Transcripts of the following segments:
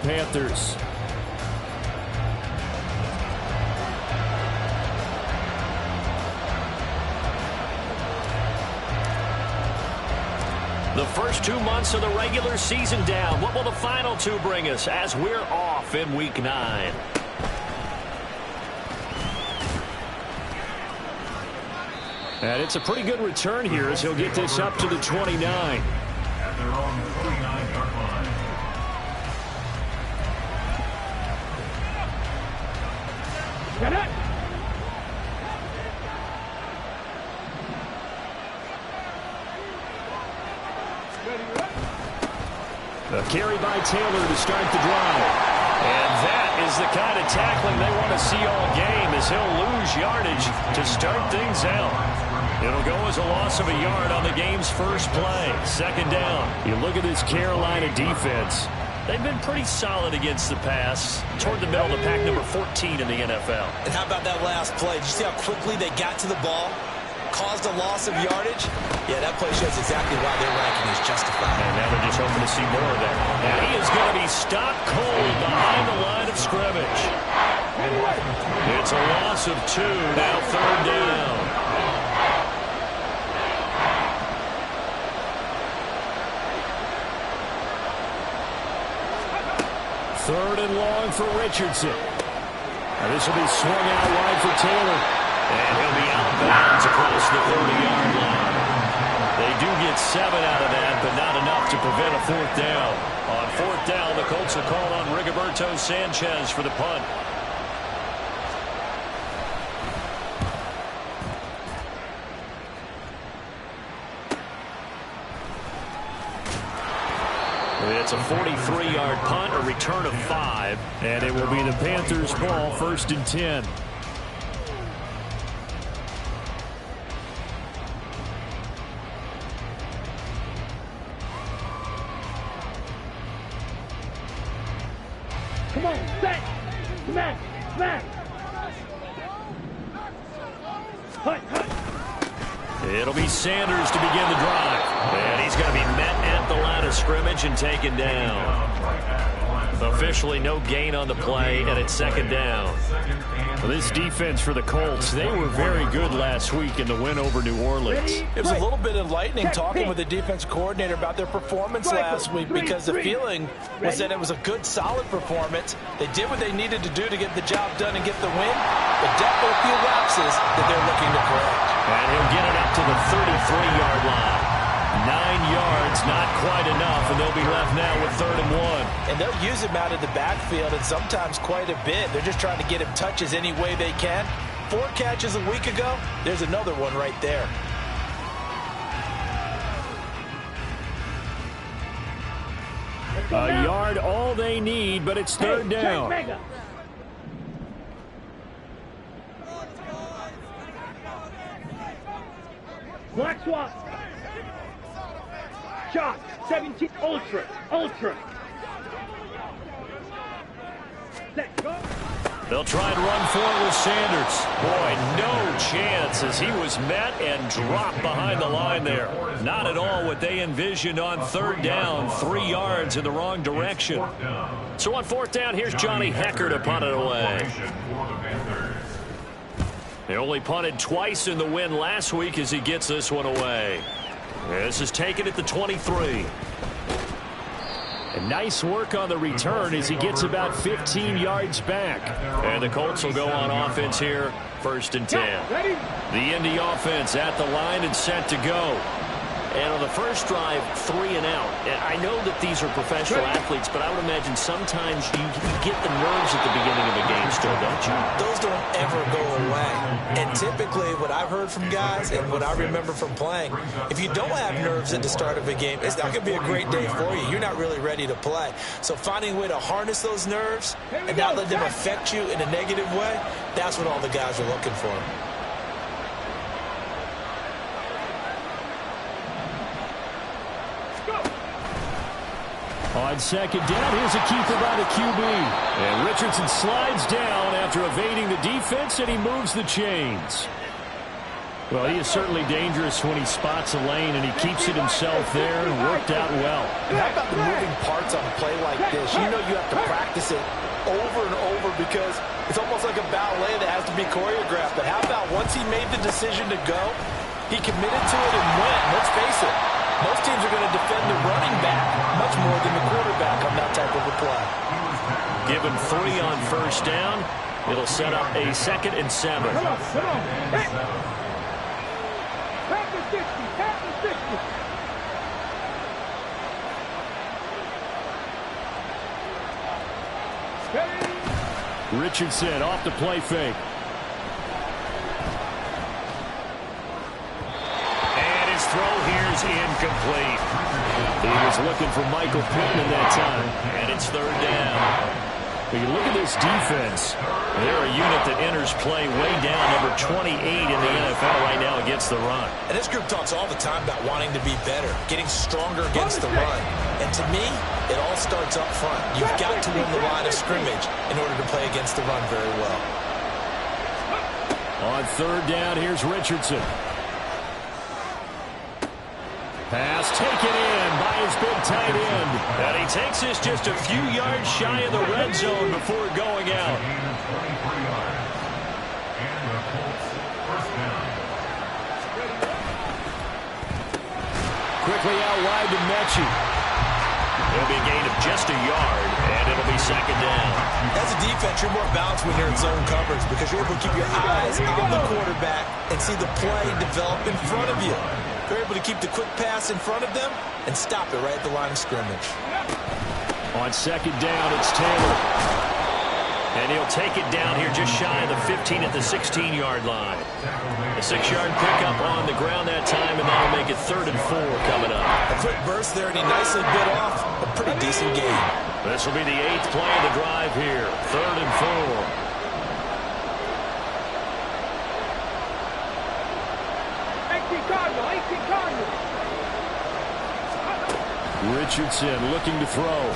Panthers. The first 2 months of the regular season down. What will the final two bring us as we're off in Week 9? And it's a pretty good return here as he'll get this up to the 29. At their own 29-yard line. Get it! A carry by Taylor to start the drive. And that is the kind of tackling they want to see all game as he'll lose yardage to start things out. It'll go as a loss of a yard on the game's first play. Second down. You look at this Carolina defense. They've been pretty solid against the pass. Toward the middle of the pack, number 14 in the NFL. And how about that last play? Did you see how quickly they got to the ball? Caused a loss of yardage? Yeah, that play shows exactly why their ranking is justified. And now they're just hoping to see more of that. And he is going to be stopped cold behind the line of scrimmage. It's a loss of 2, now third down. Third and long for Richardson. Now this will be swung out wide for Taylor. And he'll be out of bounds across the 30-yard line. They do get 7 out of that, but not enough to prevent a fourth down. On fourth down, the Colts will call on Rigoberto Sanchez for the punt. It's a 43-yard punt, a return of 5, and it will be the Panthers' ball, first and 10. Come on, set! Smash! Smash! Hut, hut! It'll be Sanders to begin the drive. And he's going to be met at the line of scrimmage and taken down. Officially no gain on the play, and it's second down. Well, this defense for the Colts, they were very good last week in the win over New Orleans. It was a little bit enlightening talking with the defense coordinator about their performance last week because the feeling was that it was a good, solid performance. They did what they needed to do to get the job done and get the win, but definitely a few lapses that they're looking to correct. And he'll get it up to the 33-yard line. 9 yards, not quite enough, and they'll be left now with third and 1. And they'll use him out of the backfield, and sometimes quite a bit. They're just trying to get him touches any way they can. 4 catches a week ago, there's another one right there. A yard all they need, but it's third down. Black swap. Shot. 17. Ultra. Ultra. Let go. They'll try and run for it with Sanders. Boy, no chance as he was met and dropped behind the line there. Not at all what they envisioned on third down. 3 yards in the wrong direction. So on fourth down, here's Johnny Hecker to punt it away. They only punted twice in the win last week as he gets this one away. This is taken at the 23. And nice work on the return as he gets about 15 yards back. And the Colts will go on offense here, first and 10. The Indy offense at the line and set to go. And on the first drive, 3 and out. And I know that these are professional athletes, but I would imagine sometimes you get the nerves at the beginning of a game still, don't you? Those don't ever go away. And typically what I've heard from guys and what I remember from playing, if you don't have nerves at the start of a game, it's not going to be a great day for you. You're not really ready to play. So finding a way to harness those nerves and not let them affect you in a negative way, that's what all the guys are looking for. On second down, here's a keeper by the QB. And Richardson slides down after evading the defense, and he moves the chains. Well, he is certainly dangerous when he spots a lane, and he keeps it himself there and worked out well. And how about the moving parts on a play like this? You know you have to practice it over and over because it's almost like a ballet that has to be choreographed. But how about once he made the decision to go, he committed to it and went. Let's face it, most teams are going to defend the running back much more than the quarterback on that type of a play. Given 3 on first down, it'll set up a 2nd and 7. Come on. Hey. Back to 60. Back to 60. Steady. Richardson off the play fake. And his throw here is incomplete. He was looking for Michael Pittman that time, and it's 3rd down. But you look at this defense. They're a unit that enters play way down, number 28 in the NFL right now against the run. And this group talks all the time about wanting to be better, getting stronger against the run. And to me, it all starts up front. You've got to win the line of scrimmage in order to play against the run very well. On 3rd down, here's Richardson. Pass taken in by his big tight end. And he takes this just a few yards shy of the red zone before going out. Quickly out wide to Mechie. It'll be a gain of just a yard, and it'll be 2nd down. As a defense, you're more balanced when you're in zone coverage because you're able to keep your eyes on the quarterback and see the play develop in front of you. You're able to keep the quick pass in front of them and stop it right at the line of scrimmage. On 2nd down, it's Taylor. And he'll take it down here just shy of the 15 at the 16-yard line. A 6-yard pickup on the ground that time, and that'll make it 3rd and 4 coming up. A quick burst there, and he nicely bit off a pretty decent gain. This will be the 8th play of the drive here. 3rd and 4. Richardson looking to throw.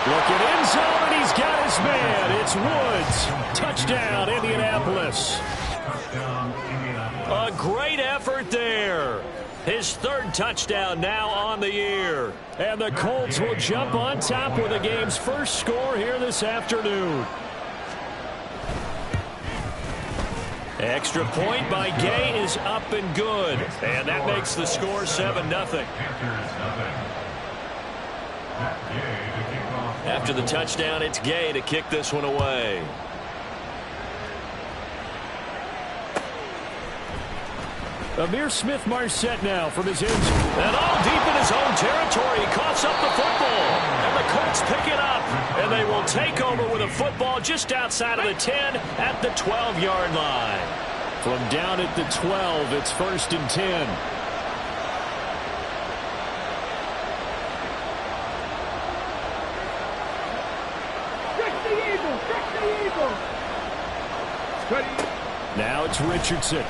Looking end zone, and he's got his man. It's Woods. Touchdown, Indianapolis. A great effort there. His 3rd touchdown now on the year. And the Colts will jump on top with the game's first score here this afternoon. Extra point by Gay is up and good. And that makes the score 7-0. After the touchdown, it's Gay to kick this one away. Amir Smith-Marset now from his end zone. And all deep in his own territory. He coughs up the football. And the Colts pick it up. And they will take over with a football just outside of the 10 at the 12-yard line. From down at the 12, it's 1st and 10. Now it's Richardson.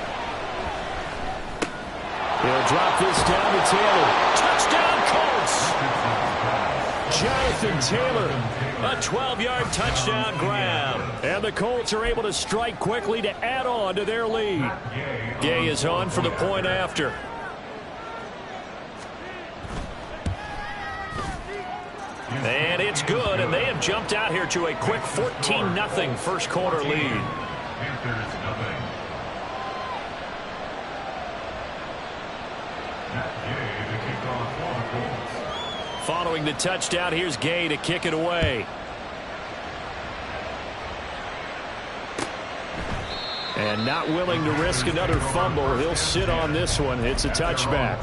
He'll drop this down to Taylor. Touchdown, Colts! Jonathan Taylor, a 12-yard touchdown grab. And the Colts are able to strike quickly to add on to their lead. Gay is on for the point after. And it's good, and they have jumped out here to a quick 14-0 first quarter lead. Following the touchdown, here's Gay to kick it away. And not willing to risk another fumble, he'll sit on this one. It's a touchback.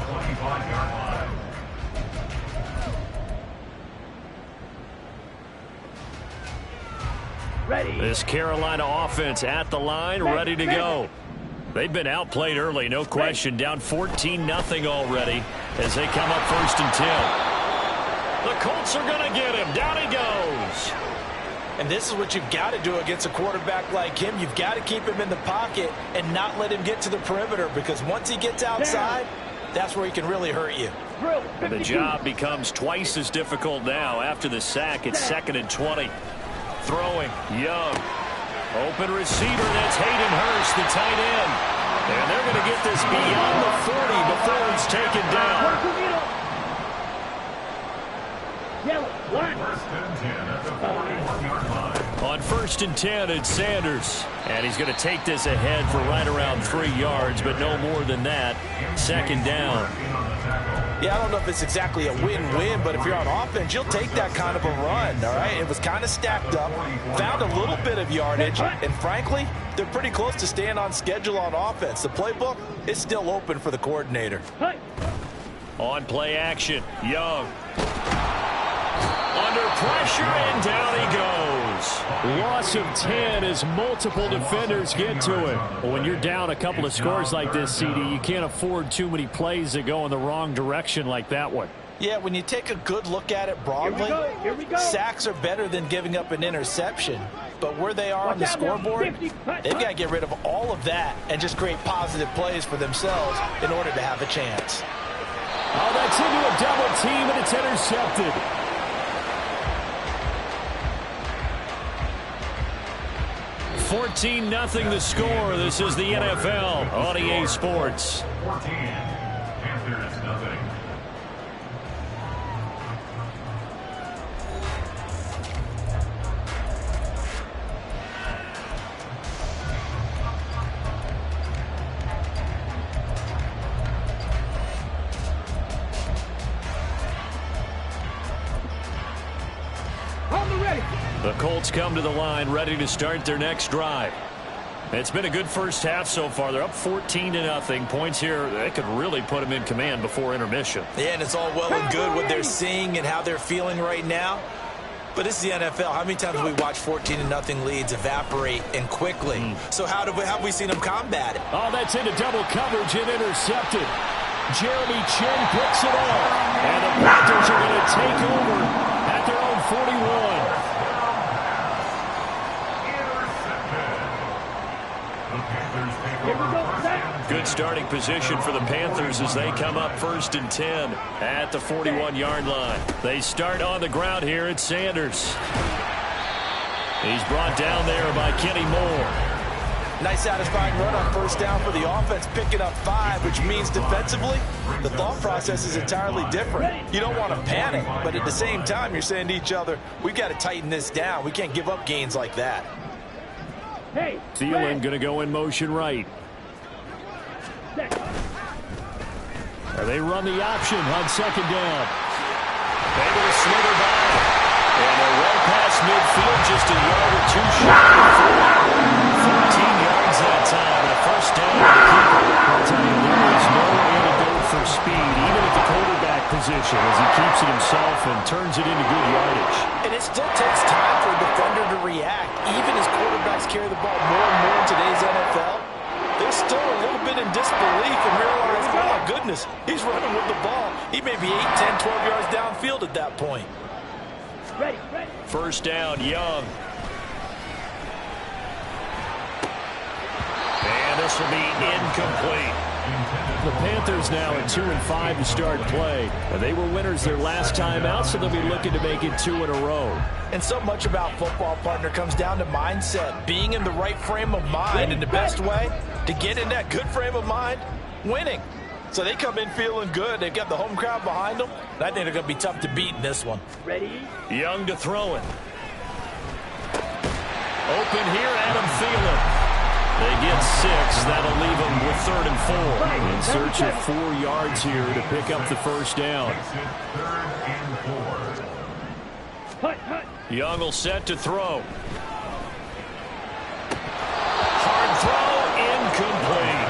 Ready. This Carolina offense at the line, ready to go. They've been outplayed early, no question. Down 14-0 already as they come up 1st and 10. The Colts are going to get him. Down he goes. And this is what you've got to do against a quarterback like him. You've got to keep him in the pocket and not let him get to the perimeter, because once he gets outside, that's where he can really hurt you. And the job becomes twice as difficult now. After the sack, it's 2nd and 20. Throwing, Young. Open receiver, that's Hayden Hurst, the tight end. And they're going to get this beyond the 40 before it's taken down. On 1st and 10, it's Sanders. And he's going to take this ahead for right around 3 yards, but no more than that. 2nd down. Yeah, I don't know if it's exactly a win-win, but if you're on offense, you'll take that kind of a run, all right? It was kind of stacked up, found a little bit of yardage, and frankly, they're pretty close to staying on schedule on offense. The playbook is still open for the coordinator. On play action, Young. Under pressure, and down he goes. Loss of 10 as multiple defenders get to him. Well, when you're down a couple of scores like this, CD, you can't afford too many plays that go in the wrong direction like that one. Yeah, when you take a good look at it broadly, Here we go. sacks are better than giving up an interception. But where they are on the scoreboard, they've got to get rid of all of that and just create positive plays for themselves in order to have a chance. Oh, that's into a double team, and it's intercepted. 14-0 the score. This is the NFL on EA Sports. 14. Panthers, nothing. The Colts come to the line ready to start their next drive. It's been a good first half so far. They're up 14-0. Points here, they could really put them in command before intermission. Yeah, and it's all well and good what they're seeing and how they're feeling right now. But this is the NFL. How many times have we watched 14-0 leads evaporate and quickly? So how have we seen them combat it? Oh, that's into double coverage and intercepted. Jeremy Chin picks it off. And the Panthers are going to take over at their own 41. Good starting position for the Panthers as they come up 1st and 10 at the 41-yard line. They start on the ground here at Sanders. He's brought down there by Kenny Moore. Nice satisfying run on 1st down for the offense, picking up 5, which means defensively, the thought process is entirely different. You don't want to panic, but at the same time, you're saying to each other, we've got to tighten this down. We can't give up gains like that. Thielen going to go in motion right. They run the option on 2nd down. Able to slither by. And they're well past midfield, just a yard or two short of 14 yards that time. And a 1st down to the keeper. I'll tell you, there is no antidote for speed, even at the quarterback position, as he keeps it himself and turns it into good yardage. And it still takes time for a defender to react. Even as quarterbacks carry the ball more and more in today's NFL, they're still a little bit in disbelief and realize, oh my goodness, he's running with the ball. He may be 8, 10, 12 yards downfield at that point. Ready. 1st down, Young. And this will be incomplete. The Panthers now at 2-5 to start play. They were winners their last time out, so they'll be looking to make it 2 in a row. And so much about football, partner, comes down to mindset, being in the right frame of mind. And the best way to get in that good frame of mind, winning. So they come in feeling good. They've got the home crowd behind them. And I think they're going to be tough to beat in this one. Ready? Young to throw it. Open here, Adam Thielen. They get 6. That'll leave them with 3rd and 4. In search of 4 yards here to pick up the 1st down. 3rd and 4. Young will set to throw. Hard throw, incomplete.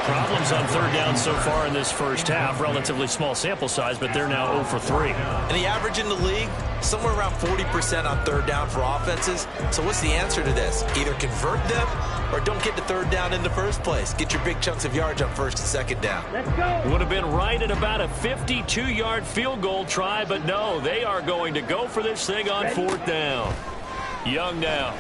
Problems on 3rd down so far in this first half. Relatively small sample size, but they're now 0 for 3. And the average in the league, somewhere around 40% on 3rd down for offenses. So what's the answer to this? Either convert them or don't get to 3rd down in the first place. Get your big chunks of yards on 1st and 2nd down. Let's go. Would have been right at about a 52-yard field goal try, but no, they are going to go for this thing on 4th down. Young now.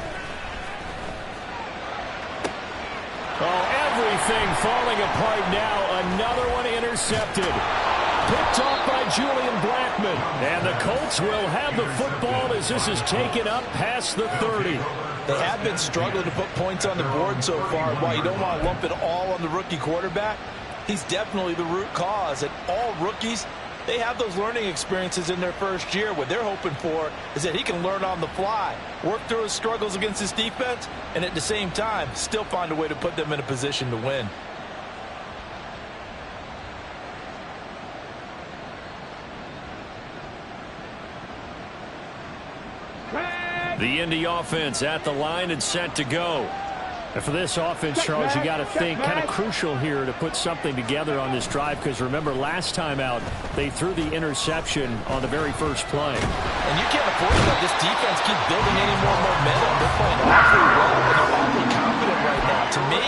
Oh, everything falling apart now. Another one intercepted. Picked off by Julian Blackmon. And the Colts will have the football as as this is taken up past the 30. They have been struggling to put points on the board so far. While you don't want to lump it all on the rookie quarterback, he's definitely the root cause. And all rookies, they have those learning experiences in their first year. What they're hoping for is that he can learn on the fly, work through his struggles against his defense, and at the same time, still find a way to put them in a position to win. The Indy offense at the line and set to go. And for this offense, Charles, you got to think kind of crucial here to put something together on this drive, because remember last time out they threw the interception on the very first play. And you can't afford to let this defense keep building any more momentum. They're playing awfully well and they're awfully confident right now. To me,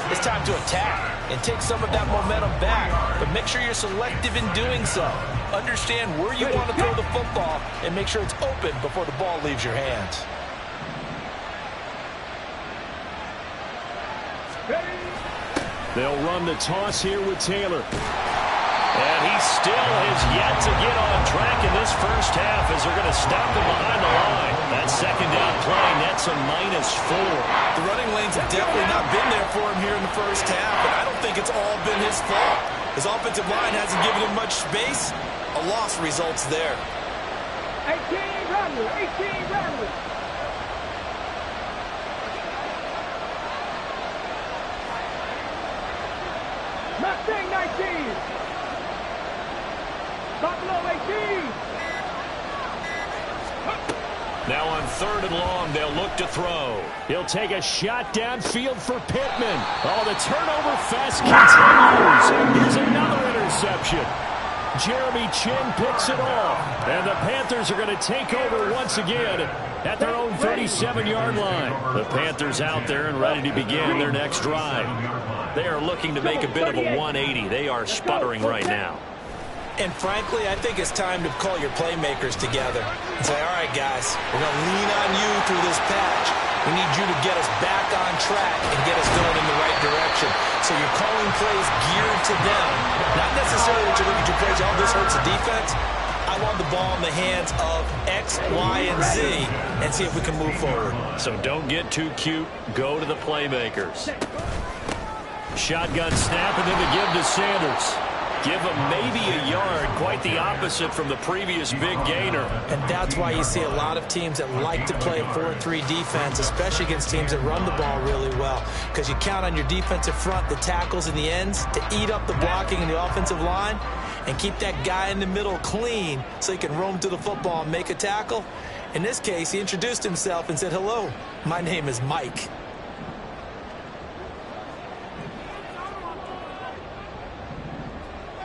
it's time to attack and take some of that momentum back, but make sure you're selective in doing so. Understand where you want to throw the football and make sure it's open before the ball leaves your hands. They'll run the toss here with Taylor. And he still has yet to get on track in this first half as they're going to stop him behind the line. That second down play nets a -4. The running lanes have definitely not been there for him here in the first half, and I don't think it's all been his fault. His offensive line hasn't given him much space. A loss results there. 18 Ramley, 18 Ramley. Mustang 19. Buffalo 18. Now on 3rd and long, they'll look to throw. He'll take a shot downfield for Pittman. Oh, the turnover fest continues. Here's another interception. Jeremy Chin picks it off. And the Panthers are going to take over once again at their own 37-yard line. The Panthers out there and ready to begin their next drive. They are looking to make a bit of a 180. They are sputtering right now. And frankly, I think it's time to call your playmakers together and say, all right, guys, we're going to lean on you through this patch. We need you to get us back on track and get us going in the right direction. So you're calling plays geared to them. Not necessarily that you look at your plays, oh, this hurts the defense. I want the ball in the hands of X, Y, and Z and see if we can move forward. So don't get too cute. Go to the playmakers. Shotgun snap and then the give to Sanders. Give him maybe a yard, quite the opposite from the previous big gainer. And that's why you see a lot of teams that like to play a 4-3 defense, especially against teams that run the ball really well, because you count on your defensive front, the tackles and the ends, to eat up the blocking in the offensive line and keep that guy in the middle clean so he can roam to the football and make a tackle. In this case, he introduced himself and said, hello, my name is Mike.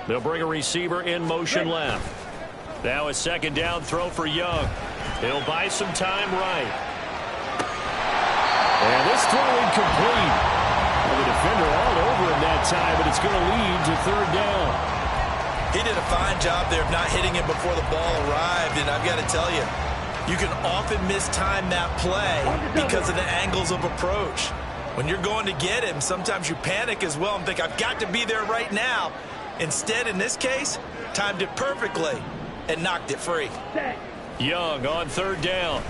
They'll bring a receiver in motion left. Now a second down throw for Young. He'll buy some time right. And this throw incomplete. Well, the defender all over him that time, but it's going to lead to 3rd down. He did a fine job there of not hitting him before the ball arrived, and I've got to tell you, you can often mistime that play because of the angles of approach. When you're going to get him, sometimes you panic as well and think, I've got to be there right now. Instead, in this case, timed it perfectly and knocked it free. Young on 3rd down.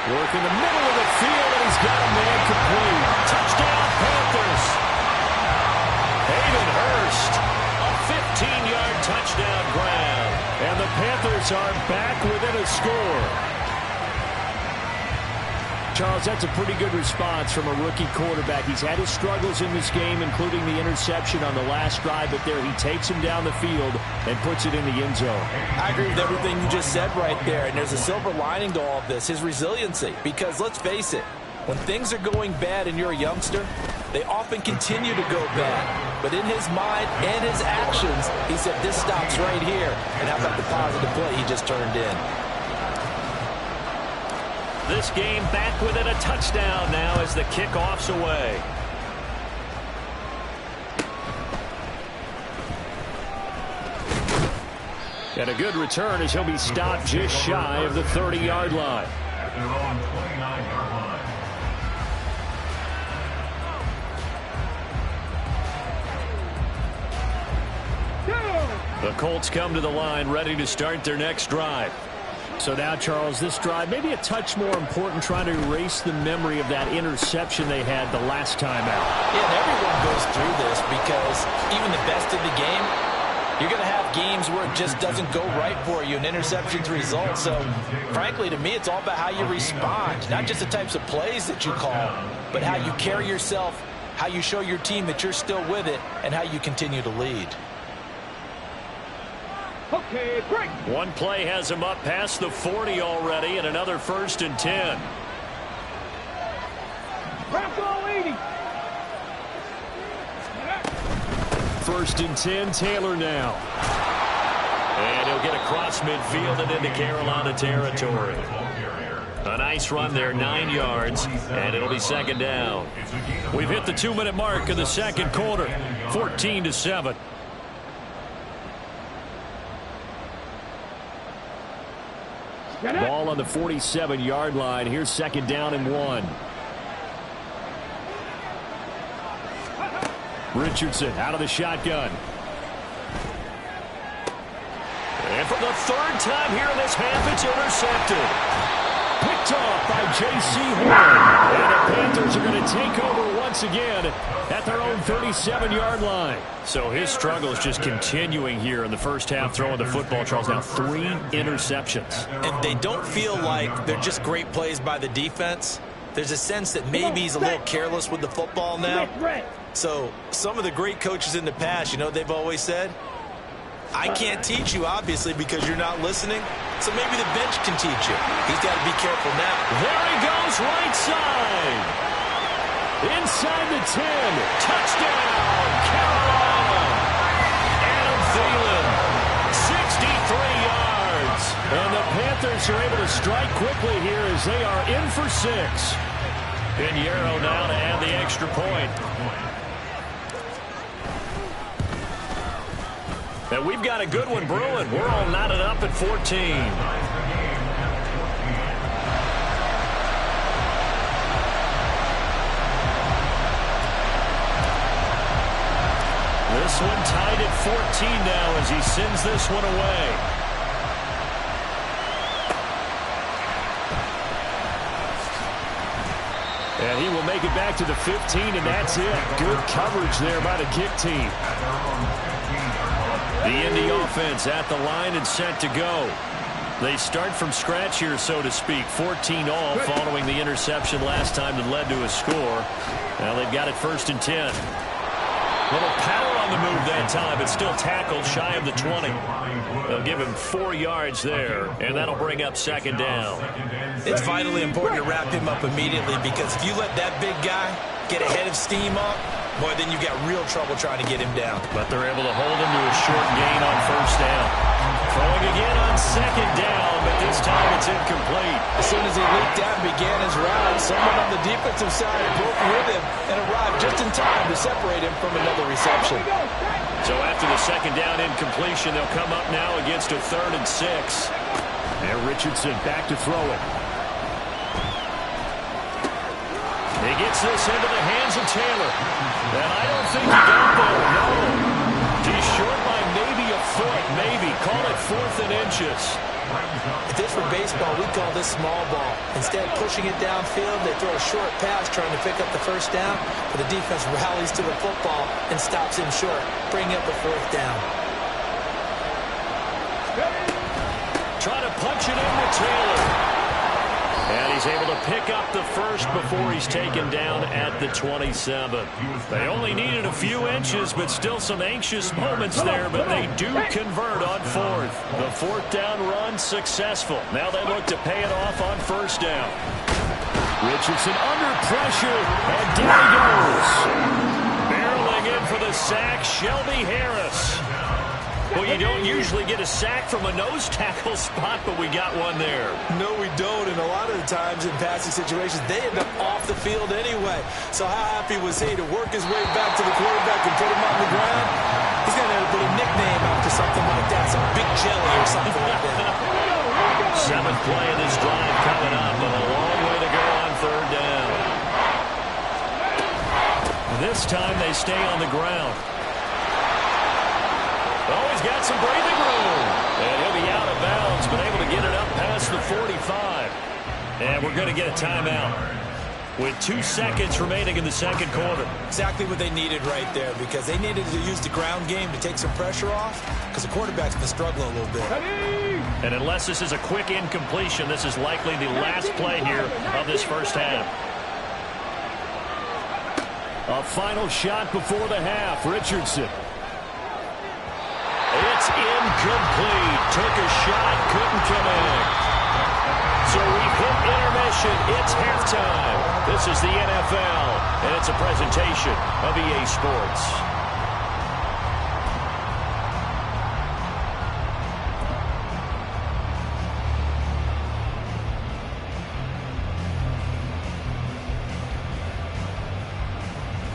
Work in the middle of the field, and he's got a man complete. Touchdown, Panthers. Hayden Hurst, a 15-yard touchdown grab. And the Panthers are back within a score. Charles, that's a pretty good response from a rookie quarterback. He's had his struggles in this game, including the interception on the last drive, but there he takes him down the field and puts it in the end zone. I agree with everything you just said right there, and there's a silver lining to all of this, his resiliency. Because let's face it, when things are going bad and you're a youngster, they often continue to go bad. But in his mind and his actions, he said, this stops right here. And how about the positive play he just turned in? This game back within a touchdown now as the kickoff's away. And a good return as he'll be stopped just shy of the 30-yard line. At their own 29-yard line. The Colts come to the line ready to start their next drive. So now, Charles, this drive maybe a touch more important, trying to erase the memory of that interception they had the last time out. Yeah, and everyone goes through this because even the best in the game, you're going to have games where it just doesn't go right for you, and interceptions result. So, frankly, to me, it's all about how you respond, not just the types of plays that you call, but how you carry yourself, how you show your team that you're still with it, and how you continue to lead. Okay, break. One play has him up past the 40 already, and another 1st and 10. Bronco 80. 1st and 10, Taylor now. And he'll get across midfield and into Carolina territory. A nice run there, 9 yards, and it'll be 2nd down. We've hit the 2-minute mark of the 2nd quarter, 14-7. Ball on the 47-yard line. Here's 2nd down and 1. Richardson out of the shotgun. And for the 3rd time here in this half, it's intercepted. Picked off by J.C. Horn. And the Panthers are going to take over once again at their own 37-yard line. So his struggle is just continuing here in the first half, throwing the football. Charles, now 3 interceptions. And they don't feel like they're just great plays by the defense. There's a sense that maybe he's a little careless with the football now. So some of the great coaches in the past, you know, they've always said, I can't teach you, obviously, because you're not listening. So maybe the bench can teach you. He's got to be careful now. There he goes, right side. Inside the 10. Touchdown, Carolina. Adam Thielen, 63 yards. And the Panthers are able to strike quickly here as they are in for 6. Pinheiro now to add the extra point. And we've got a good one brewing. We're all knotted up at 14. This one tied at 14 now as he sends this one away. And he will make it back to the 15, and that's it. Good coverage there by the kick team. The Indy offense at the line and set to go. They start from scratch here, so to speak. 14 all following the interception last time that led to a score. Now they've got it 1st and 10. Little power on the move that time, but still tackled shy of the 20. They'll give him 4 yards there, and that'll bring up 2nd down. It's vitally important to wrap him up immediately, because if you let that big guy get a head of steam up, boy, then you got real trouble trying to get him down. But they're able to hold him to a short gain on 1st down. Throwing again on 2nd down, but this time it's incomplete. As soon as he leaped out and began his route, someone on the defensive side broke with him and arrived just in time to separate him from another reception. So after the 2nd down incompletion, they'll come up now against a 3rd and 6. And Richardson back to throw it. He gets this into the hands of Taylor. And I don't think he got there, no. He's short by maybe a foot, maybe. Call it 4th and inches. If this were baseball, we'd call this small ball. Instead of pushing it downfield, they throw a short pass trying to pick up the 1st down, but the defense rallies to the football and stops him short, bringing up a 4th down. Trying to punch it in with Taylor. And he's able to pick up the 1st before he's taken down at the 27. They only needed a few inches, but still some anxious moments there, but they do convert on 4th. The 4th down run successful. Now they look to pay it off on 1st down. Richardson under pressure, and down he goes. Barreling in for the sack, Shelby Harris. Well, you don't usually get a sack from a nose tackle spot, but we got one there. No, we don't, and a lot of the times in passing situations, they end up off the field anyway. So how happy was he to work his way back to the quarterback and put him on the ground? He's going to have to put a nickname after something like that, some Big Jelly or something like that. 7th play of this drive coming up, but a long way to go on 3rd down. This time they stay on the ground. Oh, he's got some breathing room. And he'll be out of bounds, but able to get it up past the 45. And we're going to get a timeout with 2 seconds remaining in the second quarter. Exactly what they needed right there, because they needed to use the ground game to take some pressure off, because the quarterback's been struggling a little bit. And unless this is a quick incompletion, this is likely the last play here of this first half. A final shot before the half. Richardson. It's incomplete. Took a shot, couldn't connect. So we've hit intermission. It's halftime. This is the NFL, and it's a presentation of EA Sports.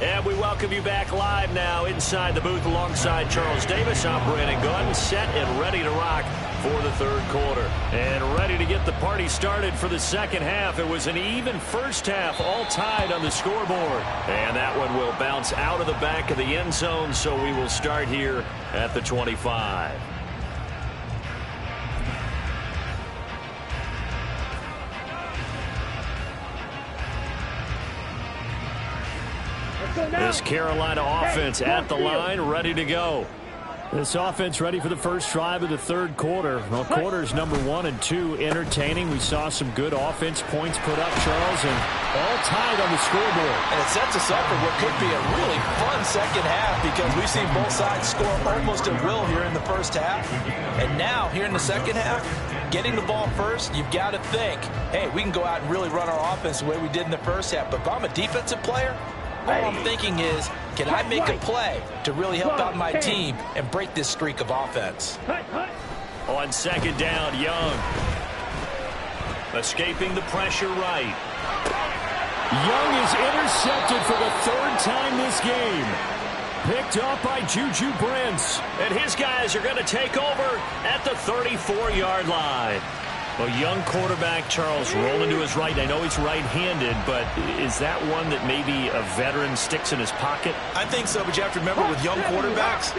And we welcome you back live now inside the booth alongside Charles Davis. I'm Brandon Gunn, set and ready to rock for the third quarter. And ready to get the party started for the second half. It was an even first half, all tied on the scoreboard. And that one will bounce out of the back of the end zone, so we will start here at the 25. This Carolina offense at the line, ready to go. This offense ready for the first drive of the third quarter. Well, quarters number 1 and 2 entertaining. We saw some good offense points put up, Charles, and all tied on the scoreboard. And it sets us up for what could be a really fun second half, because we've seen both sides score almost at will here in the first half. And now, here in the second half, getting the ball first, you've got to think, hey, we can go out and really run our offense the way we did in the first half. But if I'm a defensive player, all I'm thinking is, can I make a play to really help out my team and break this streak of offense? On second down, Young. Escaping the pressure right. Young is intercepted for the third time this game. Picked up by Juju Brents. And his guys are going to take over at the 34-yard line. A young quarterback, Charles, rolling to his right. I know he's right-handed, but is that one that maybe a veteran sticks in his pocket? I think so, but you have to remember with young quarterbacks,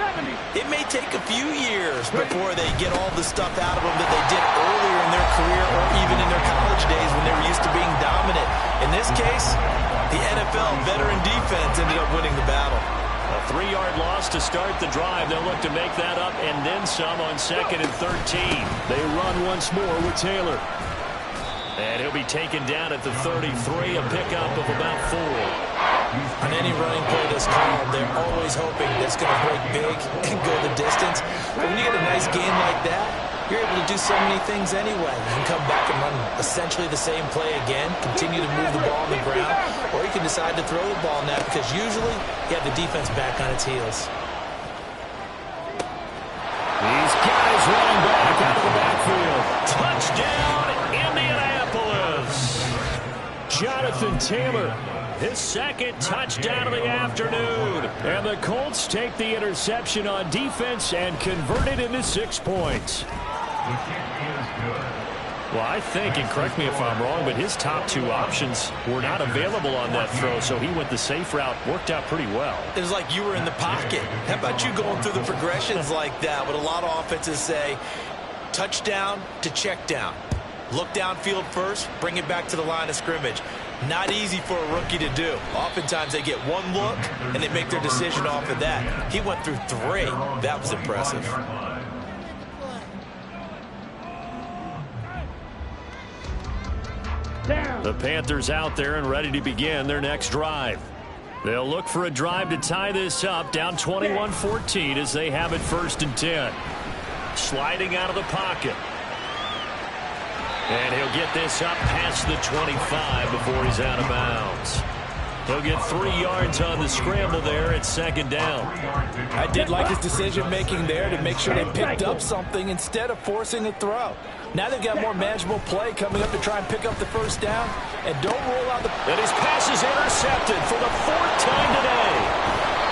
it may take a few years before they get all the stuff out of them that they did earlier in their career or even in their college days when they were used to being dominant. In this case, the NFL veteran defense ended up winning the battle. A 3-yard loss to start the drive. They'll look to make that up and then some on 2nd and 13. They run once more with Taylor. And he'll be taken down at the 33, a pickup of about 4. On any running play that's called, they're always hoping that's going to break big and go the distance. But when you get a nice game like that, you're able to do so many things anyway. You can come back and run essentially the same play again, continue to move the ball on the ground, or you can decide to throw the ball now, because usually you have the defense back on its heels. These guys running back out of the backfield. Touchdown, Indianapolis. Jonathan Taylor, his second touchdown of the afternoon. And the Colts take the interception on defense and convert it into 6 points. Well, I think, and correct me if I'm wrong, but his top 2 options were not available on that throw, so he went the safe route. Worked out pretty well. It was like you were in the pocket. How about you going through the progressions like that? What a lot of offenses say, touchdown to check down. Look downfield first, bring it back to the line of scrimmage. Not easy for a rookie to do. Oftentimes they get one look, and they make their decision off of that. He went through 3. That was impressive. The Panthers out there and ready to begin their next drive. They'll look for a drive to tie this up, down 21-14 as they have it 1st and 10. Sliding out of the pocket. And he'll get this up past the 25 before he's out of bounds. He'll get 3 yards on the scramble there at 2nd down. I did like his decision-making there to make sure they picked up something instead of forcing a throw. Now they've got more manageable play coming up to try and pick up the first down. And don't rule out the... And his pass is intercepted for the 4th time today.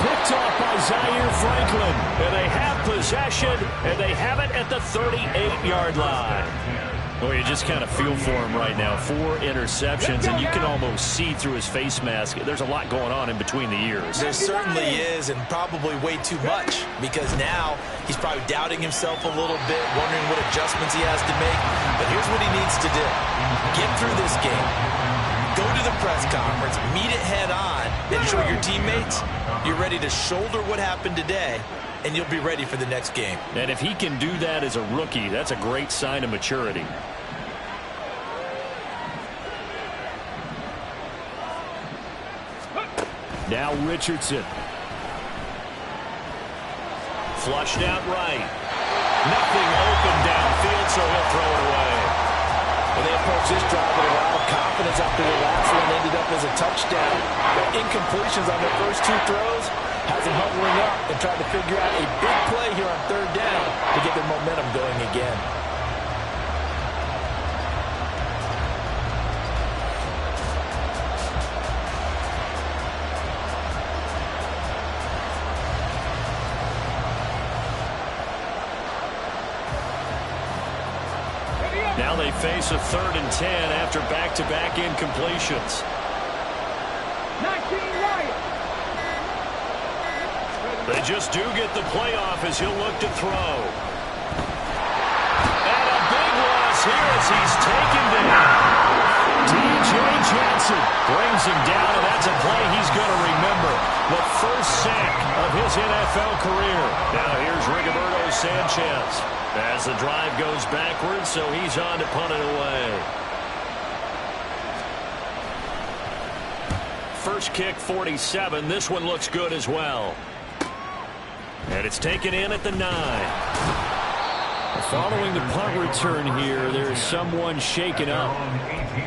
Picked off by Zaire Franklin. And they have possession, and they have it at the 38-yard line. Well, you just kind of feel for him right now. 4 interceptions, and you can almost see through his face mask. There's a lot going on in between the ears. There certainly is, and probably way too much, because now he's probably doubting himself a little bit, wondering what adjustments he has to make. But here's what he needs to do. Get through this game. Go to the press conference, meet it head on, and show your teammates you're ready to shoulder what happened today, and you'll be ready for the next game. And if he can do that as a rookie, that's a great sign of maturity. Now Richardson. Flushed out right. Nothing open downfield, so he'll throw it away. Well, they approached this drive with a lot of confidence after the last one ended up as a touchdown. But incompletions on their first 2 throws has them huddling up and trying to figure out a big play here on 3rd down to get their momentum going again. Now they face a 3rd and 10 after back-to-back incompletions. 19 Lions. They just do get the playoff as he'll look to throw. And a big loss here as he's taken down. D.J. Johnson brings him down, and that's a play he's going to remember. The first sack of his NFL career. Now here's Rigoberto Sanchez as the drive goes backwards, so he's on to punt it away. First kick, 47. This one looks good as well. And it's taken in at the 9. Following the punt return here, there is someone shaken up.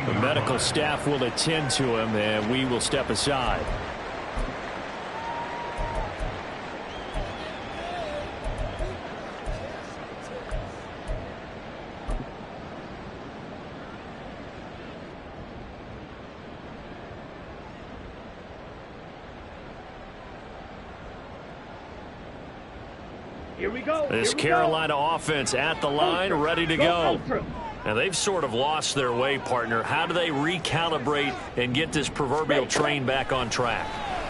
The medical staff will attend to him, and we will step aside. Here we go. This Carolina offense at the line, ready to go. Now, they've sort of lost their way, partner. How do they recalibrate and get this proverbial train back on track?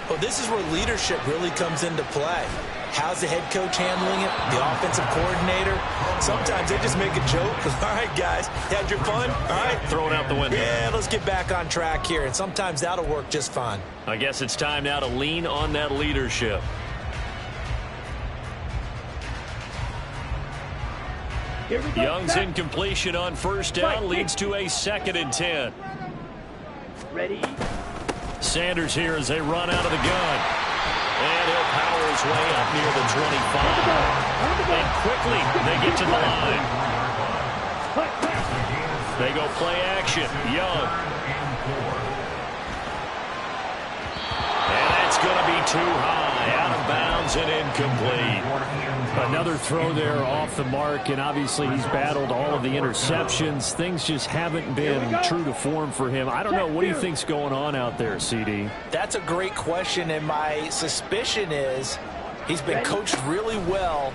Well, this is where leadership really comes into play. How's the head coach handling it? The offensive coordinator? Sometimes they just make a joke. All right, guys, had your fun? All right. Throw it out the window. Yeah, let's get back on track here. And sometimes that'll work just fine. I guess it's time now to lean on that leadership. Young's incompletion on 1st down leads to a 2nd and 10. Ready? Sanders here as they run out of the gun. And he'll power his way up near the 25. And quickly they get to the line. They go play action. Young. And that's going to be too high. Out of bounds and incomplete. Another throw there off the mark, and obviously he's battled all of the interceptions. Things just haven't been true to form for him. I don't know. What do you think's going on out there, CD? That's a great question, and my suspicion is he's been coached really well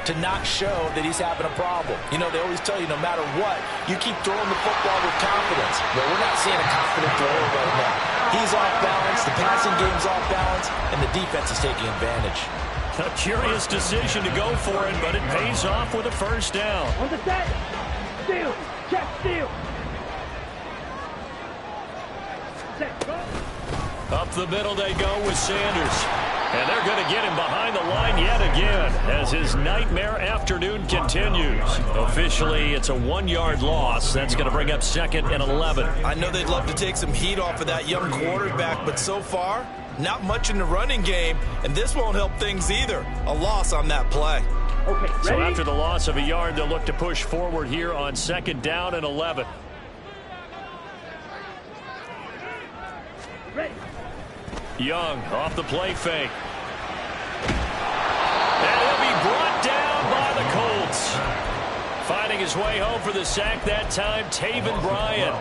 to not show that he's having a problem. You know, they always tell you no matter what, you keep throwing the football with confidence. Well, we're not seeing a confident thrower right now. He's off balance, the passing game's off balance, and the defense is taking advantage. A curious decision to go for it, but it pays off with a 1st down. On the set. Steal. Check steal. Set. Go. Up the middle they go with Sanders. And they're going to get him behind the line yet again as his nightmare afternoon continues. Officially, it's a 1-yard loss. That's going to bring up 2nd and 11. I know they'd love to take some heat off of that young quarterback, but so far, not much in the running game, and this won't help things either. A loss on that play. Okay, ready? So after the loss of a yard, they'll look to push forward here on 2nd down and 11. Ready. Young off the play fake. And he'll be brought down by the Colts. Finding his way home for the sack that time, Taven Bryan.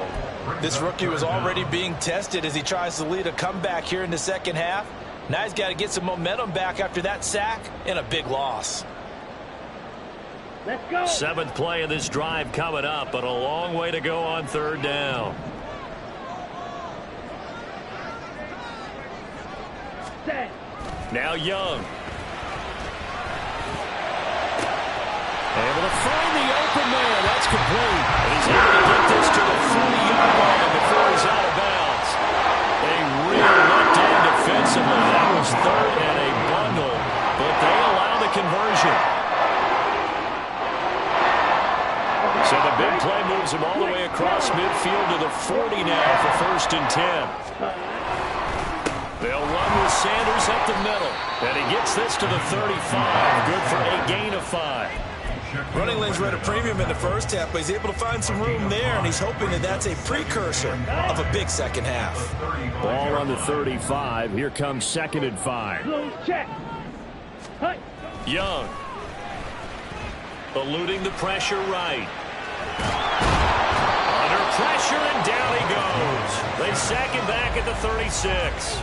This rookie was already being tested as he tries to lead a comeback here in the 2nd half. Now he's got to get some momentum back after that sack and a big loss. Let's go. 7th play of this drive coming up, but a long way to go on 3rd down. Set. Now Young. Able to find the open man. That's complete. And he's able to get this to the 40-yard line before he's out of bounds. A real letdown defensively. That was 3rd and a bundle, but they allow the conversion. So the big play moves him all the way across midfield to the 40 now for 1st and 10. They'll run with Sanders up the middle. And he gets this to the 35. Good for a gain of 5. Running lanes were at a premium in the first half, but he's able to find some room there, and he's hoping that that's a precursor of a big second half. Ball on the 35. Here comes 2nd and 5. Close check. Hut. Young. Eluding the pressure right. Under pressure, and down he goes. They sack him back at the 36.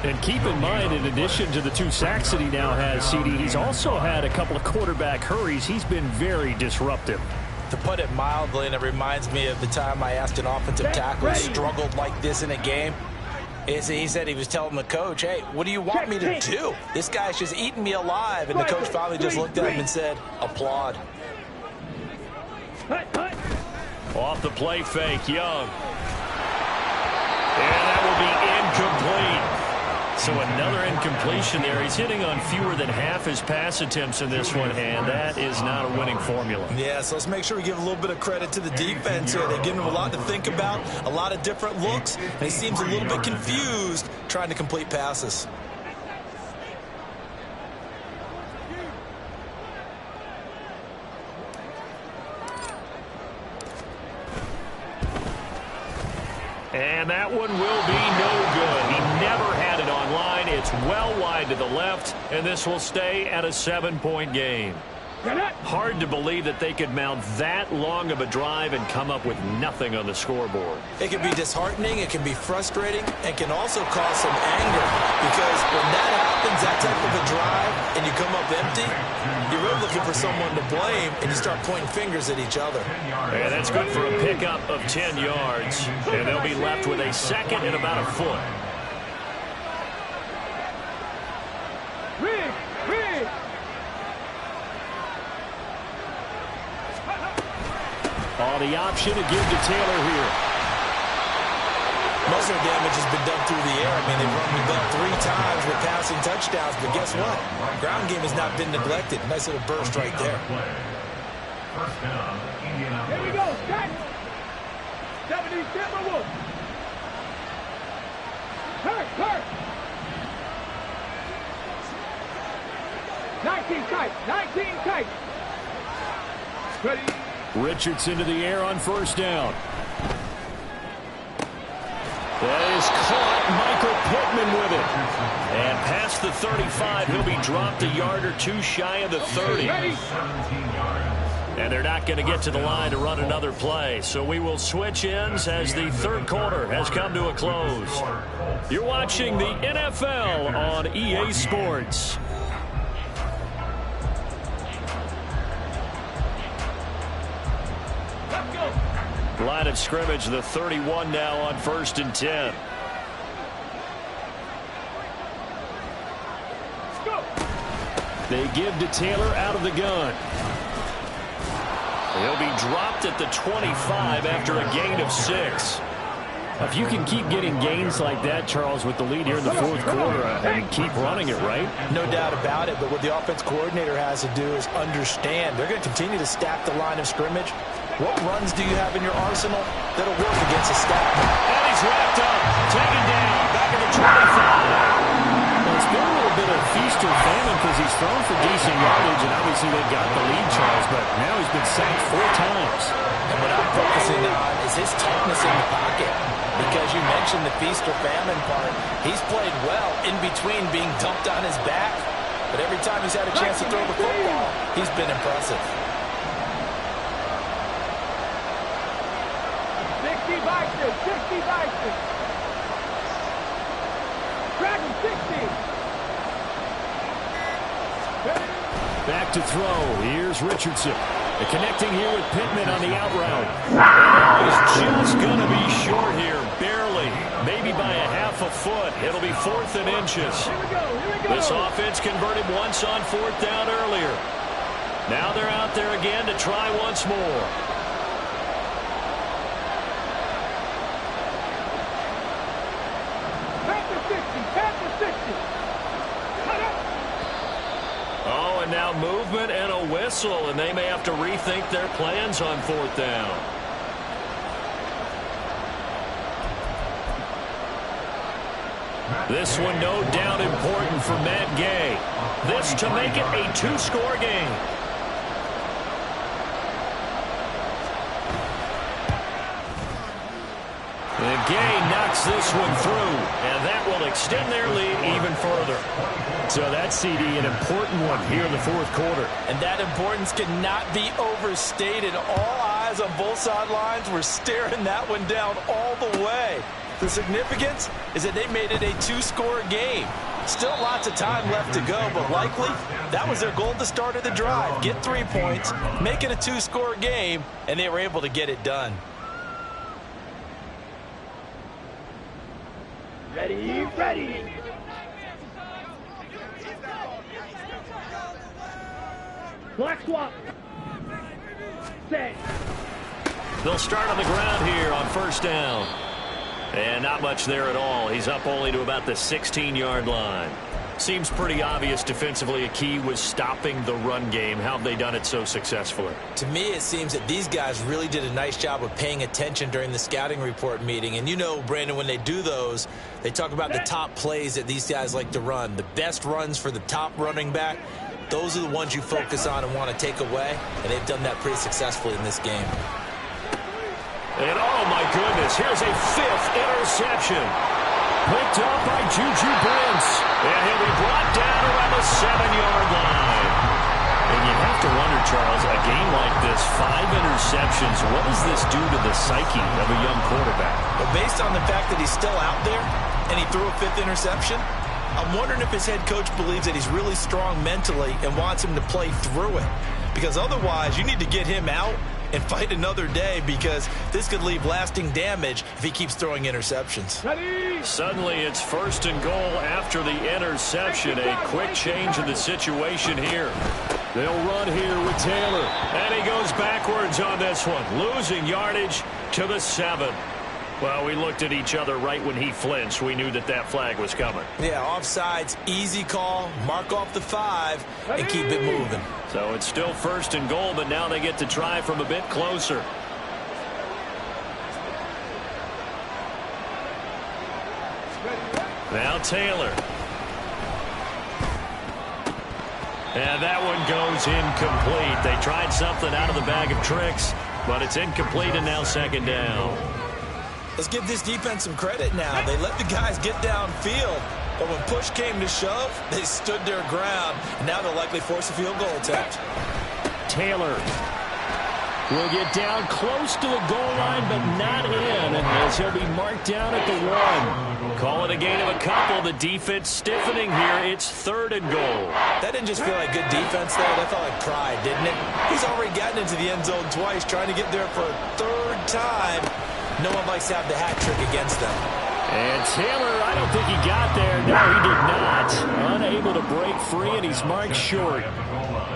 And keep in mind, in addition to the 2 sacks that he now has, CD, he's also had a couple of quarterback hurries. He's been very disruptive. To put it mildly, and it reminds me of the time I asked an offensive tackle who struggled like this in a game. He said he was telling the coach, hey, what do you want me to do? This guy's just eating me alive. And the coach finally just looked at him and said, applaud. Hut, hut. Off the play fake, Young. And that will be incomplete. So another incompletion there. He's hitting on fewer than half his pass attempts in this one, and that is not a winning formula. Yeah, so let's make sure we give a little bit of credit to the defense here. They're giving him a lot to think about, a lot of different looks, and he seems a little bit confused trying to complete passes. And that one will be no good. He never had it on line. It's well wide to the left, and this will stay at a 7-point game. Hard to believe that they could mount that long of a drive and come up with nothing on the scoreboard. It can be disheartening, it can be frustrating, and can also cause some anger. Because when that happens, that type of a drive, and you come up empty, you're really looking for someone to blame, and you start pointing fingers at each other. And that's good for a pickup of 10 yards. And they'll be left with a 2nd and about a foot. Oh, the option to give to Taylor here. Most of the damage has been done through the air. I mean, they've run the ball 3 times with passing touchdowns, but guess what? Ground game has not been neglected. Nice little burst right there. Here we go. Set. 70 Timberwolves. Hurt. 19 tight. 19 tight. Ready. Richardson to the air on 1st down. That is caught. Michael Pittman with it. And past the 35, he'll be dropped a yard or 2 shy of the 30. And they're not going to get to the line to run another play. So we will switch ends as the 3rd quarter has come to a close. You're watching the NFL on EA Sports. Line of scrimmage, the 31 now on 1st and 10. They give to Taylor out of the gun. He'll be dropped at the 25 after a gain of 6. If you can keep getting gains like that, Charles, with the lead here in the 4th quarter, and keep running it, right? No doubt about it, but what the offense coordinator has to do is understand. They're going to continue to stack the line of scrimmage. What runs do you have in your arsenal that'll work against a stack? And he's wrapped up, taken down, back at the 25. Well, it's been a little bit of feast or famine because he's thrown for decent yardage, and obviously they got the lead, Charles, but now he's been sacked 4 times. And what I'm focusing on is his toughness in the pocket. Because you mentioned the feast or famine part. He's played well in between being dumped on his back. But every time he's had a chance to throw the football, he's been impressive. 60 Bison. 60 Bison. Dragon 60. Back back to throw. Here's Richardson. Connecting here with Pittman on the out route. He's just going to be short here, barely. Maybe by a half a foot. It'll be 4th and inches. Here we go. This offense converted once on 4th down earlier. Now they're out there again to try once more. Oh, and now movement and a whistle, and they may have to rethink their plans on 4th down. This one no doubt important for Matt Gay. This to make it a 2-score game. And Gay knocks this one through, and that will extend their lead even further. So that's, CD, an important one here in the 4th quarter. And that importance cannot be overstated. All eyes on both sidelines were staring that one down all the way. The significance is that they made it a 2-score game. Still lots of time left to go, but likely that was their goal at the start of the drive. Get 3 points, make it a 2-score game, and they were able to get it done. Ready. Black swap. Set. They'll start on the ground here on 1st down. And not much there at all. He's up only to about the 16-yard line. Seems pretty obvious defensively a key was stopping the run game. How have they done it so successfully? To me, it seems that these guys really did a nice job of paying attention during the scouting report meeting. And you know, Brandon, when they do those, they talk about the top plays that these guys like to run. The best runs for the top running back, those are the ones you focus on and want to take away. And they've done that pretty successfully in this game. And oh my goodness, here's a 5th interception. Picked up by Juju Brents. And he'll be brought down around the 7-yard line. And you have to wonder, Charles, a game like this, 5 interceptions, what does this do to the psyche of a young quarterback? Well, based on the fact that he's still out there and he threw a 5th interception, I'm wondering if his head coach believes that he's really strong mentally and wants him to play through it. Because otherwise, you need to get him out and fight another day, because this could leave lasting damage if he keeps throwing interceptions. Suddenly it's 1st and goal after the interception. A quick change in the situation here. They'll run here with Taylor. And he goes backwards on this one, losing yardage to the 7. Well, we looked at each other right when he flinched. We knew that that flag was coming. Yeah, offsides, easy call, mark off the 5, and keep it moving. So it's still 1st and goal, but now they get to try from a bit closer. Now Taylor. And that one goes incomplete. They tried something out of the bag of tricks, but it's incomplete, and now 2nd down. Let's give this defense some credit now. They let the guys get downfield, but when push came to shove, they stood their ground. And now they'll likely force a field goal attempt. Taylor will get down close to the goal line, but not in, as he'll be marked down at the 1. Call it a gain of a couple. The defense stiffening here. It's 3rd and goal. That didn't just feel like good defense there. That felt like pride, didn't it? He's already gotten into the end zone twice, trying to get there for a 3rd time. No one likes to have the hat trick against them. And Taylor, I don't think he got there. No, he did not. Unable to break free, and he's marked short.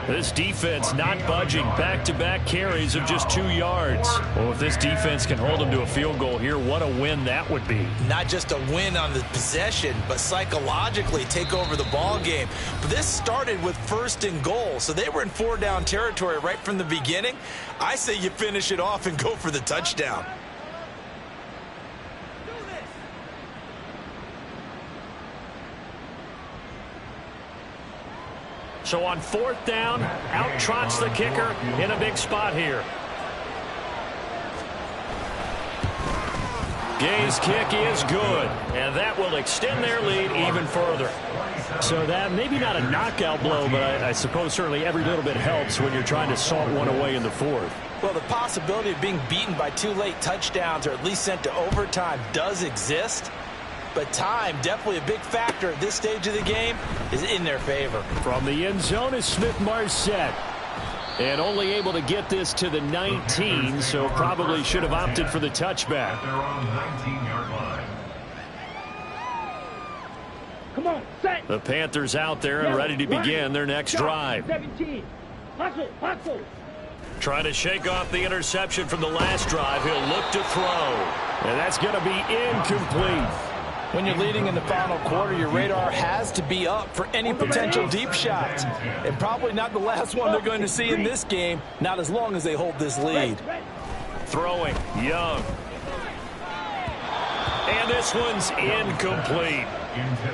This defense not budging. Back-to-back carries of just 2 yards. Well, if this defense can hold him to a field goal here, what a win that would be. Not just a win on the possession, but psychologically take over the ball game. But this started with 1st and goal, so they were in 4-down territory right from the beginning. I say you finish it off and go for the touchdown. So on 4th down, out trots the kicker in a big spot here. Gay's kick is good, and that will extend their lead even further. So that maybe not a knockout blow, but I suppose certainly every little bit helps when you're trying to salt one away in the 4th. Well, the possibility of being beaten by 2 late touchdowns or at least sent to overtime does exist. but time, definitely a big factor at this stage of the game, is in their favor. From the end zone is Smith-Marset. And only able to get this to the 19, so probably should have opted for the touchback. They're on the 19-yard line. Come on, set. The Panthers out there and ready to begin their next drive. 17. Hustle, hustle. Trying to shake off the interception from the last drive. He'll look to throw. And that's going to be incomplete. When you're leading in the final quarter, your radar has to be up for any potential deep shots. And probably not the last one they're going to see in this game, not as long as they hold this lead. Throwing, Young. And this one's incomplete.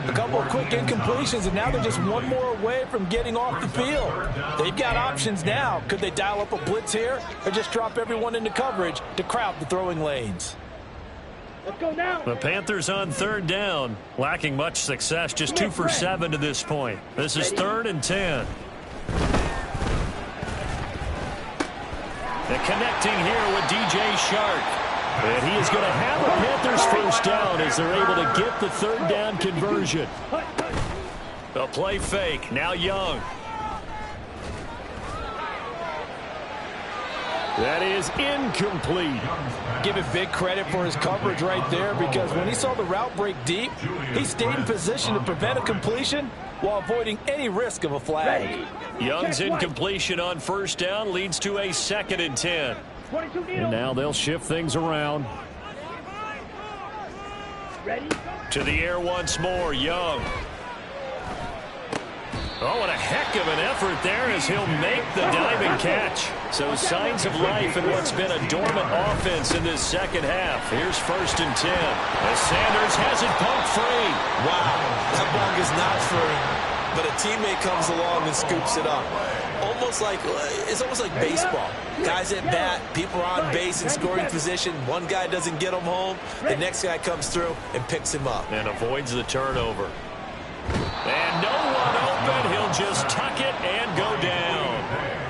A couple of quick incompletions, and now they're just one more away from getting off the field. They've got options now. Could they dial up a blitz here or just drop everyone into coverage to crowd the throwing lanes? Let's go now. The Panthers on third down, lacking much success, just 2 for 7 to this point. This is 3rd and 10. And connecting here with DJ Shark. And he is going to have a Panthers first down as they're able to get the 3rd down conversion. A play fake, now Young. That is incomplete. Give him big credit for his coverage right there, because when he saw the route break deep, he stayed in position to prevent a completion while avoiding any risk of a flag. Young's incompletion on first down leads to a 2nd and 10. And now they'll shift things around. Ready? To the air once more, Young. Oh, what a heck of an effort there as he'll make the diving catch. So signs of life in what's been a dormant offense in this second half. Here's 1st and 10. As Sanders has it pumped free. Wow, that ball is not free, but a teammate comes along and scoops it up. It's almost like baseball. Guys at bat, people are on base in scoring position. One guy doesn't get him home. The next guy comes through and picks him up. And avoids the turnover. And no one open. He'll just tuck it and go down.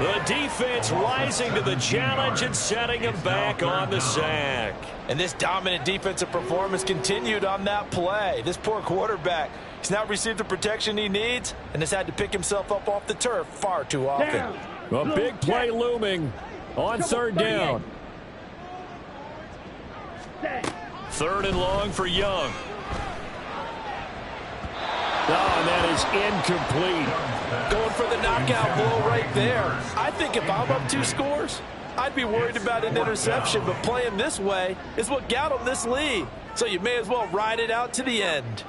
The defense rising to the challenge and setting him back on the sack. And this dominant defensive performance continued on that play. This poor quarterback, he's not received the protection he needs and has had to pick himself up off the turf far too often. A big play looming on 3rd down. 3rd and long for Young. Oh, and that is incomplete. Going for the knockout blow right there. I think if I'm up 2 scores, I'd be worried about an interception, but playing this way is what got him this lead. So you may as well ride it out to the end.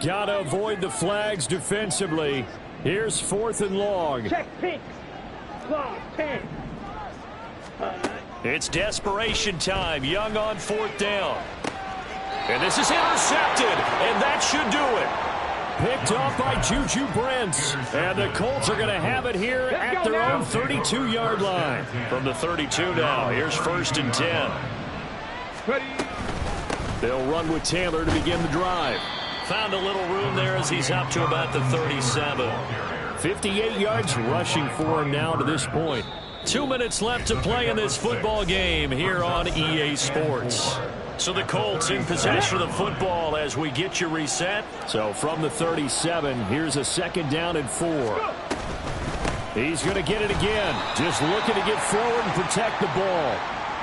Gotta avoid the flags defensively. Here's 4th and long. Check pink. Claw 10. It's desperation time. Young on 4th down. And this is intercepted, and that should do it. Picked off by Juju Brents. And the Colts are going to have it here at their own 32-yard line. From the 32 now, here's 1st and 10. They'll run with Taylor to begin the drive. Found a little room there as he's up to about the 37. 58 yards rushing for him now to this point. 2 minutes left to play in this football game here on EA Sports. So the Colts in possession of the football as we get you reset. So from the 37, here's a 2nd down and 4. He's going to get it again. Just looking to get forward and protect the ball.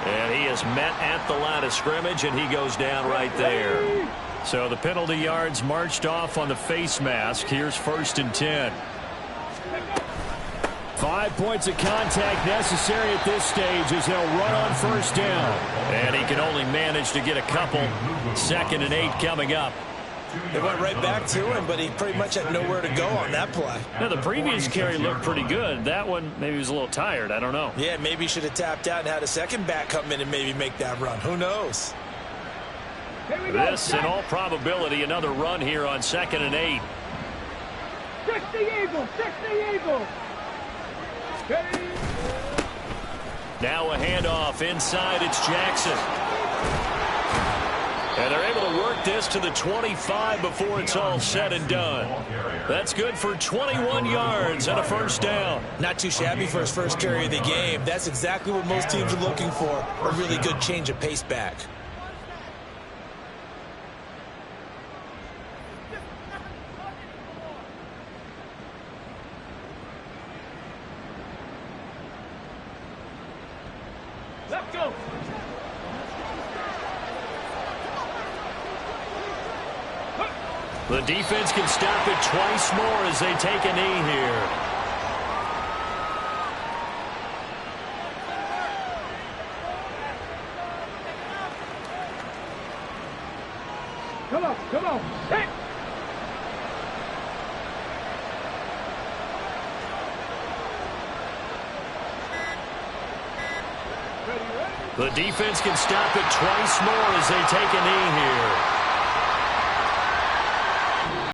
And he is met at the line of scrimmage, and he goes down right there. So the penalty yards marched off on the face mask. Here's 1st and 10. 5 points of contact necessary at this stage as they'll run on 1st down. And he can only manage to get a couple. 2nd and 8 coming up. They went right back to him, but he pretty much had nowhere to go on that play. Now, the previous carry looked pretty good. That one, maybe he was a little tired. I don't know. Yeah, maybe he should have tapped out and had a second back come in and maybe make that run. Who knows? This, in all probability, another run here on 2nd and 8. 60 Eagles, 60 Eagles. Now a handoff inside. It's Jackson. And they're able to work this to the 25 before it's all said and done. That's good for 21 yards and a 1st down. Not too shabby for his first carry of the game. That's exactly what most teams are looking for, a really good change of pace back. go. The defense can stop it twice more as they take a knee here. Come on, come on. Hit. The defense can stop it twice more as they take a knee here.